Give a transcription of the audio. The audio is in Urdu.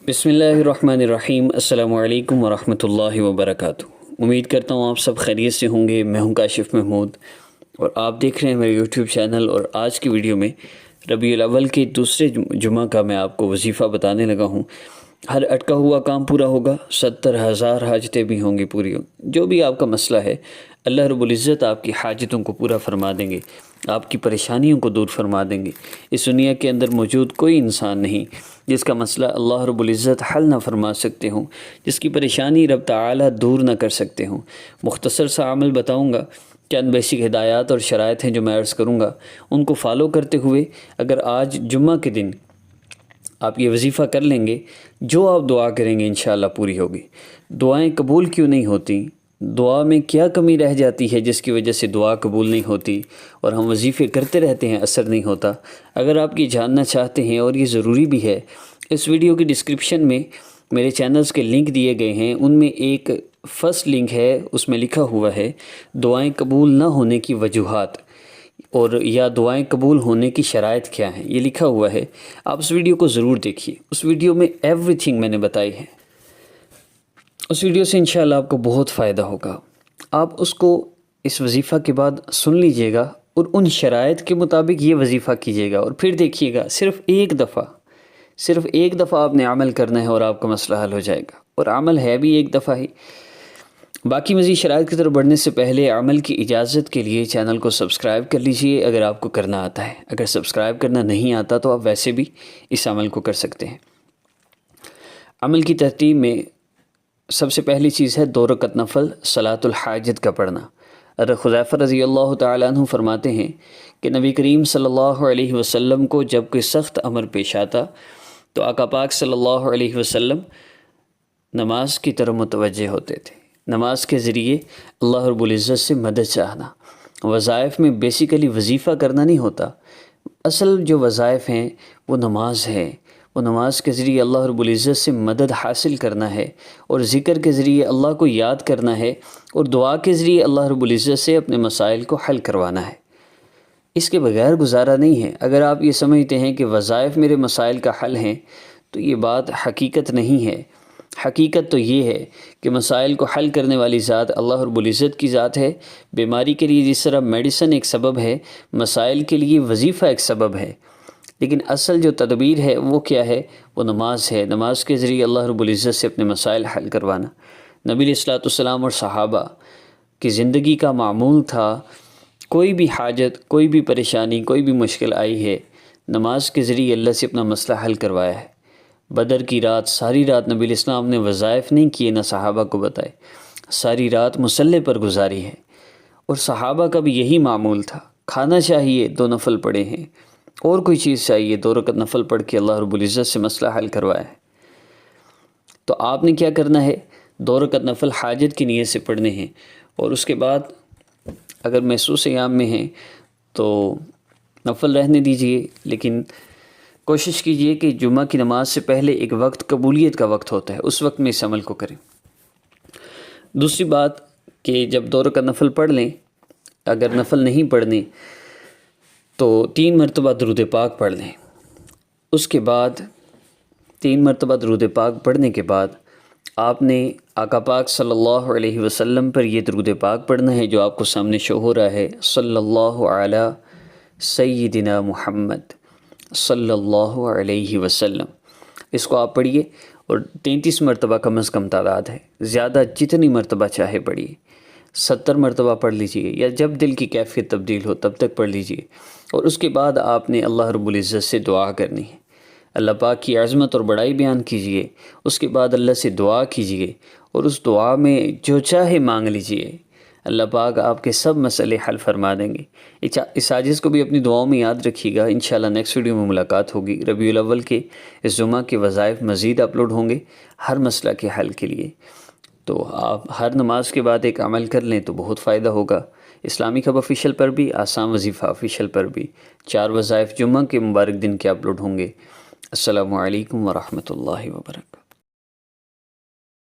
بسم اللہ الرحمن الرحیم۔ السلام علیکم ورحمۃ اللہ وبرکاتہ۔ امید کرتا ہوں آپ سب خیریت سے ہوں گے۔ میں ہوں کاشف محمود اور آپ دیکھ رہے ہیں میرے یوٹیوب چینل۔ اور آج کی ویڈیو میں ربیع الاول کے دوسرے جمعہ کا میں آپ کو وظیفہ بتانے لگا ہوں۔ ہر اٹکا ہوا کام پورا ہوگا، 70,000 حاجتیں بھی ہوں گی پوری۔ جو بھی آپ کا مسئلہ ہے، اللہ رب العزت آپ کی حاجتوں کو پورا فرما دیں گے، آپ کی پریشانیوں کو دور فرما دیں گے۔ اس دنیا کے اندر موجود کوئی انسان نہیں جس کا مسئلہ اللہ رب العزت حل نہ فرما سکتے ہوں، جس کی پریشانی رب تعالی دور نہ کر سکتے ہوں۔ مختصر سا عمل بتاؤں گا، چند بیسک ہدایات اور شرائط ہیں جو میں عرض کروں گا، ان کو فالو کرتے ہوئے اگر آج جمعہ کے دن آپ یہ وظیفہ کر لیں گے، جو آپ دعا کریں گے انشاءاللہ پوری ہوگی۔ دعائیں قبول کیوں نہیں ہوتی؟ دعا میں کیا کمی رہ جاتی ہے جس کی وجہ سے دعا قبول نہیں ہوتی اور ہم وظیفے کرتے رہتے ہیں، اثر نہیں ہوتا؟ اگر آپ یہ جاننا چاہتے ہیں اور یہ ضروری بھی ہے، اس ویڈیو کی ڈسکرپشن میں میرے چینلز کے لنک دیے گئے ہیں۔ ان میں ایک فرسٹ لنک ہے، اس میں لکھا ہوا ہے دعائیں قبول نہ ہونے کی وجوہات، اور یا دعائیں قبول ہونے کی شرائط کیا ہیں، یہ لکھا ہوا ہے۔ آپ اس ویڈیو کو ضرور دیکھیے، اس ویڈیو میں ایوری تھنگ میں نے بتائی ہے۔ اس ویڈیو سے انشاءاللہ آپ کو بہت فائدہ ہوگا۔ آپ اس کو اس وظیفہ کے بعد سن لیجئے گا اور ان شرائط کے مطابق یہ وظیفہ کیجئے گا، اور پھر دیکھیے گا صرف ایک دفعہ آپ نے عمل کرنا ہے اور آپ کا مسئلہ حل ہو جائے گا، اور عمل ہے بھی ایک دفعہ ہی۔ باقی مزید شرائط کی طرف بڑھنے سے پہلے عمل کی اجازت کے لیے چینل کو سبسکرائب کر لیجئے اگر آپ کو کرنا آتا ہے۔ اگر سبسکرائب کرنا نہیں آتا تو آپ ویسے بھی اس عمل کو کر سکتے ہیں۔ عمل کی ترتیب میں سب سے پہلی چیز ہے 2 رکعت نفل صلاۃ الحاجت کا پڑھنا۔ حضرت حذیفہ رضی اللہ تعالیٰ عنہ فرماتے ہیں کہ نبی کریم صلی اللہ علیہ وسلم کو جب کوئی سخت امر پیش آتا تو آقا پاک صلی اللہ علیہ وسلم نماز کی طرف متوجہ ہوتے تھے۔ نماز کے ذریعے اللہ رب العزت سے مدد چاہنا۔ وظائف میں بیسیکلی وظیفہ کرنا نہیں ہوتا، اصل جو وظائف ہیں وہ نماز ہے۔ وہ نماز کے ذریعے اللہ رب العزت سے مدد حاصل کرنا ہے، اور ذکر کے ذریعے اللہ کو یاد کرنا ہے، اور دعا کے ذریعے اللہ رب العزت سے اپنے مسائل کو حل کروانا ہے۔ اس کے بغیر گزارا نہیں ہے۔ اگر آپ یہ سمجھتے ہیں کہ وظائف میرے مسائل کا حل ہیں تو یہ بات حقیقت نہیں ہے۔ حقیقت تو یہ ہے کہ مسائل کو حل کرنے والی ذات اللہ رب العزت کی ذات ہے۔ بیماری کے لیے جس طرح میڈیسن ایک سبب ہے، مسائل کے لیے وظیفہ ایک سبب ہے، لیکن اصل جو تدبیر ہے وہ کیا ہے؟ وہ نماز ہے۔ نماز کے ذریعے اللہ رب العزت سے اپنے مسائل حل کروانا۔ نبی علیہ الصلوۃ والسلام اور صحابہ کی زندگی کا معمول تھا، کوئی بھی حاجت، کوئی بھی پریشانی، کوئی بھی مشکل آئی ہے، نماز کے ذریعے اللہ سے اپنا مسئلہ حل کروایا ہے۔ بدر کی رات، ساری رات نبی علیہ السلام نے وظائف نہیں کیے، نہ صحابہ کو بتائے، ساری رات مصلی پر گزاری ہے۔ اور صحابہ کا بھی یہی معمول تھا، کھانا چاہیے 2 نفل پڑھے ہیں، اور کوئی چیز چاہیے 2 رکعت نفل پڑھ کے اللہ رب العزت سے مسئلہ حل کروایا ہے۔ تو آپ نے کیا کرنا ہے؟ 2 رکعت نفل حاجت کی نیت سے پڑھنے ہیں، اور اس کے بعد اگر محسوس ایام میں ہیں تو نفل رہنے دیجئے، لیکن کوشش کیجئے کہ جمعہ کی نماز سے پہلے ایک وقت قبولیت کا وقت ہوتا ہے، اس وقت میں اس عمل کو کریں۔ دوسری بات کہ جب 2 رکعت نفل پڑھ لیں، اگر نفل نہیں پڑھنے تو 3 مرتبہ درود پاک پڑھ لیں۔ اس کے بعد 3 مرتبہ درود پاک پڑھنے کے بعد آپ نے آقا پاک صلی اللہ علیہ وسلم پر یہ درود پاک پڑھنا ہے جو آپ کو سامنے شو ہو رہا ہے، صلی اللہ علی سیدنا محمد صلی اللہ علیہ وسلم۔ اس کو آپ پڑھیے، اور 33 مرتبہ کم از کم تعداد ہے، زیادہ جتنی مرتبہ چاہے پڑھیے، 70 مرتبہ پڑھ لیجئے، یا جب دل کی کیفیت تبدیل ہو تب تک پڑھ لیجئے۔ اور اس کے بعد آپ نے اللہ رب العزت سے دعا کرنی ہے، اللہ پاک کی عظمت اور بڑائی بیان کیجئے۔ اس کے بعد اللہ سے دعا کیجئے، اور اس دعا میں جو چاہے مانگ لیجئے، اللہ پاک آپ کے سب مسئلے حل فرما دیں گے۔ اس عاجز کو بھی اپنی دعاؤں میں یاد رکھیے گا۔ انشاءاللہ نیکسٹ ویڈیو میں ملاقات ہوگی۔ ربیع الاول کے اس جمعہ کے وظائف مزید اپلوڈ ہوں گے ہر مسئلہ کے حل کے لیے، تو آپ ہر نماز کے بعد ایک عمل کر لیں تو بہت فائدہ ہوگا۔ اسلامک ہب آفیشیل پر بھی، آسام وظیفہ آفیشیل پر بھی 4 وظائف جمعہ کے مبارک دن کے اپلوڈ ہوں گے۔ السلام علیکم ورحمۃ اللہ وبرکاتہ۔